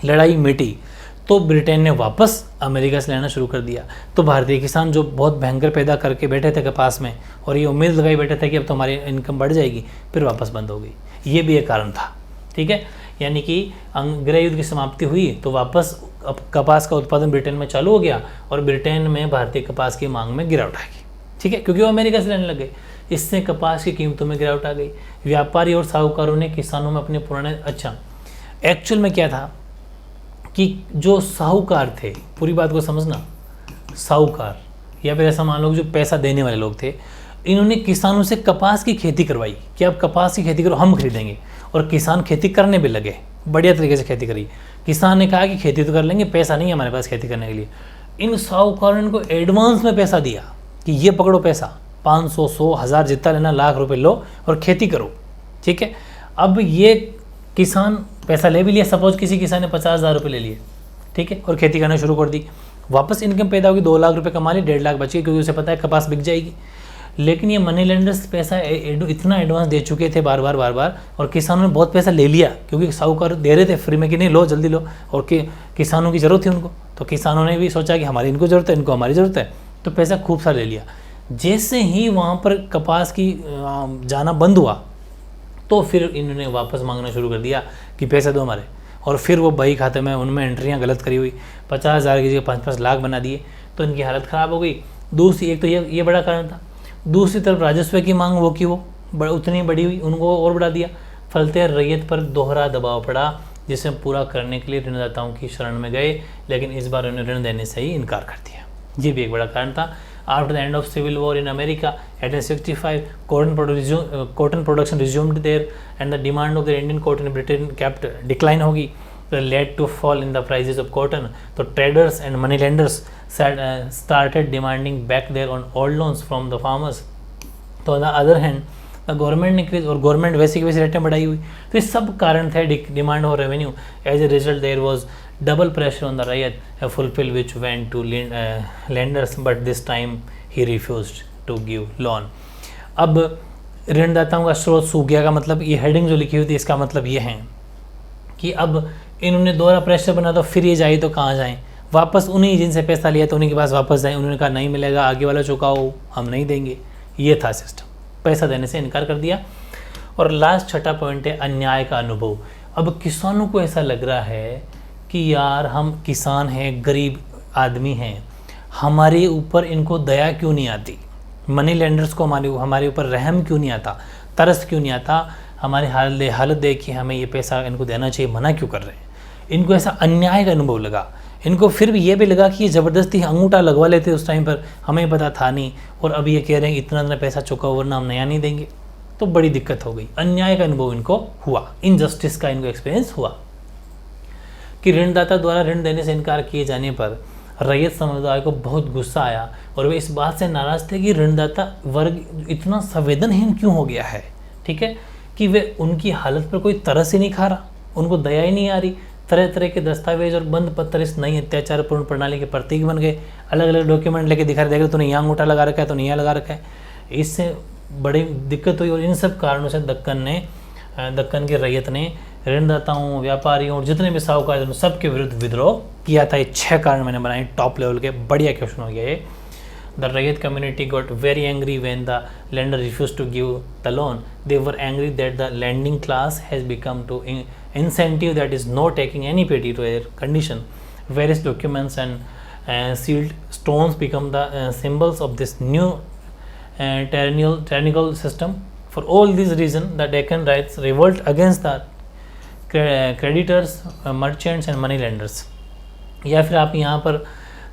लड़ाई मिटी, तो ब्रिटेन ने वापस अमेरिका से लेना शुरू कर दिया। तो भारतीय किसान जो बहुत भयंकर पैदा करके बैठे थे कपास में, और ये उम्मीद लगाई बैठे थे कि अब तो हमारी इनकम बढ़ जाएगी, फिर वापस बंद हो गई। ये भी एक कारण था, ठीक है। यानी कि गृह युद्ध की समाप्ति हुई तो वापस अब कपास का उत्पादन ब्रिटेन में चालू हो गया, और ब्रिटेन में भारतीय कपास की मांग में गिरावट आ गई, ठीक है, क्योंकि वो अमेरिका से लेने लग गए। इससे कपास की कीमतों में गिरावट आ गई। व्यापारी और साहूकारों ने किसानों में अपने पुराने, अच्छा एक्चुअल में क्या था कि जो साहूकार थे, पूरी बात को समझना, साहूकार या फिर ऐसा मान लो जो पैसा देने वाले लोग थे, इन्होंने किसानों से कपास की खेती करवाई कि आप कपास की खेती करो, हम खरीदेंगे, और किसान खेती करने भी लगे, बढ़िया तरीके से खेती करी। किसान ने कहा कि खेती तो कर लेंगे, पैसा नहीं है हमारे पास खेती करने के लिए। इन साहूकारों ने को एडवांस में पैसा दिया कि ये पकड़ो पैसा, 500, 100, 1000 जितना लेना, लाख रुपए लो और खेती करो, ठीक है। अब ये किसान पैसा ले भी लिया, सपोज किसी किसान ने 50,000 रुपये ले लिए, ठीक है, और खेती करना शुरू कर दी। वापस इनकम पैदा होगी, 2 लाख रुपये कमा ली, 1.5 लाख बची, क्योंकि उसे पता है कपास बिक जाएगी। लेकिन ये मनी लेंडर्स पैसा इतना एडवांस दे चुके थे बार बार, और किसानों ने बहुत पैसा ले लिया, क्योंकि साहूकार दे रहे थे फ्री में कि नहीं लो जल्दी लो, और किसानों की ज़रूरत थी उनको, तो किसानों ने भी सोचा कि हमारी इनको ज़रूरत है, इनको हमारी ज़रूरत है, तो पैसा खूब सारा ले लिया। जैसे ही वहाँ पर कपास की जाना बंद हुआ, तो फिर इन्होंने वापस मांगना शुरू कर दिया कि पैसे दो हमारे, और फिर वो बही खाते में उनमें एंट्रियाँ गलत करी हुई, 50,000 की जगह 5-5 लाख बना दिए, तो इनकी हालत ख़राब हो गई। दूसरी एक तो ये बड़ा कारण था। दूसरी तरफ राजस्व की मांग वो की वो उतनी बड़ी हुई, उनको और बढ़ा दिया। फलते रैयत पर दोहरा दबाव पड़ा, जिसे पूरा करने के लिए ऋणदाताओं की शरण में गए, लेकिन इस बार उन्हें ऋण देने से ही इनकार कर दिया। ये भी एक बड़ा कारण था। After the end of civil war in America, 1865, cotton production resumed there, and the demand of the Indian cotton in Britain kept decline होगी, led to fall in the prices of cotton. तो traders and money lenders started demanding back their old loans from the farmers. तो on the other hand, the government increased, और गवर्नमेंट वैसे की वैसे रेटें बढ़ाई हुई। तो ये सब कारण थे डिमांड और revenue. As a result there was double pressure on the Rayat, fulfill which went to lenders, but this time he refused to give loan. अब ऋणदाताओं का स्रोत सूख गया का मतलब, ये हेडिंग जो लिखी हुई थी इसका मतलब ये है कि अब इन्होंने दोहरा प्रेशर बना, तो फिर ये जाए तो कहाँ जाएं, वापस उन्हीं जिनसे पैसा लिया तो उन्हीं के पास वापस जाएं। उन्होंने कहा नहीं मिलेगा, आगे वाला चुकाओ, हम नहीं देंगे। ये था सिस्टम, पैसा देने से इनकार कर दिया। और लास्ट छठा पॉइंट है अन्याय का अनुभव। अब किसानों को ऐसा लग रहा है कि यार हम किसान हैं, गरीब आदमी हैं, हमारे ऊपर इनको दया क्यों नहीं आती, मनी लेंडर्स को हमारे ऊपर रहम क्यों नहीं आता, तरस क्यों नहीं आता, हमारी हालत देख के हमें ये पैसा इनको देना चाहिए, मना क्यों कर रहे हैं। इनको ऐसा अन्याय का अनुभव लगा इनको फिर भी ये भी लगा कि ये ज़बरदस्ती अंगूठा लगवा लेते उस टाइम पर, हमें पता था नहीं, और अब ये कह रहे हैं इतना इतना पैसा चुकाओ वरना हम नया नहीं देंगे। तो बड़ी दिक्कत हो गई, अन्याय का अनुभव इनको हुआ, इनजस्टिस का इनको एक्सपीरियंस हुआ कि ऋणदाता द्वारा ऋण देने से इनकार किए जाने पर रैयत समुदाय को बहुत गुस्सा आया और वे इस बात से नाराज़ थे कि ऋणदाता वर्ग इतना संवेदनहीन क्यों हो गया है, ठीक है, कि वे उनकी हालत पर कोई तरस ही नहीं खा रहा, उनको दया ही नहीं आ रही। तरह तरह के दस्तावेज और बंद पत्र इस नई अत्याचारपूर्ण प्रणाली के प्रतीक बन गए। अलग अलग डॉक्यूमेंट लेके दिखा रहे, तूने यहाँ अंगूठा लगा रखा है, तूने यहाँ लगा रखा है। इससे बड़ी दिक्कत हुई और इन सब कारणों से दक्कन की रैयत ने ऋणदाताओं, व्यापारियों और जितने भी साहूकार थे सबके विरुद्ध विद्रोह किया था। ये 6 कारण मैंने बनाए, टॉप लेवल के, बढ़िया क्वेश्चन हो गया ये। The Rayat community got very angry when the lender refused to give the loan. They were angry that the lending class has become to incentive that is not taking any pity to their condition. Various documents and sealed stones become the symbols of this new tyrannical system. For all these reasons, the Deccan Rights revolt against the creditors, merchants and money lenders. या फिर आप यहाँ पर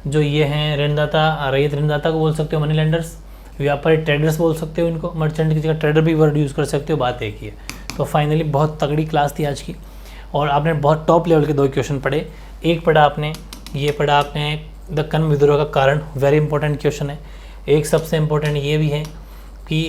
जो ये हैं ऋणदाता, रैयत ऋणदाता को बोल सकते हो मनी लेंडर्स, व्यापारी ट्रेडर्स बोल सकते हो इनको, मर्चेंट की जगह ट्रेडर भी वर्ड यूज़ कर सकते हो, बात एक ही है। तो फाइनली बहुत तगड़ी क्लास थी आज की और आपने बहुत टॉप लेवल के 2 क्वेश्चन पढ़े। एक पढ़ा आपने, ये पढ़ा आपने दक्कन विद्रोह का कारण, वेरी इंपॉर्टेंट क्वेश्चन है। एक सबसे इम्पोर्टेंट ये भी है कि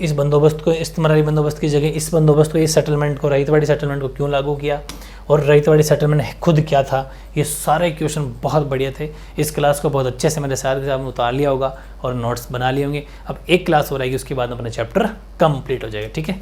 इस बंदोबस्त को, इस्तेमारी बंदोबस्त की जगह इस बंदोबस्त को, इस सेटलमेंट को, रैयतवाड़ी सेटलमेंट को क्यों लागू किया और रैयतवाड़ी सेटलमेंट खुद क्या था। ये सारे क्वेश्चन बहुत बढ़िया थे। इस क्लास को बहुत अच्छे से मेरे साथ आपने उतार लिया होगा और नोट्स बना लिए होंगे। अब एक क्लास हो रहेगी, उसके बाद अपना चैप्टर कंप्लीट हो जाएगा, ठीक है।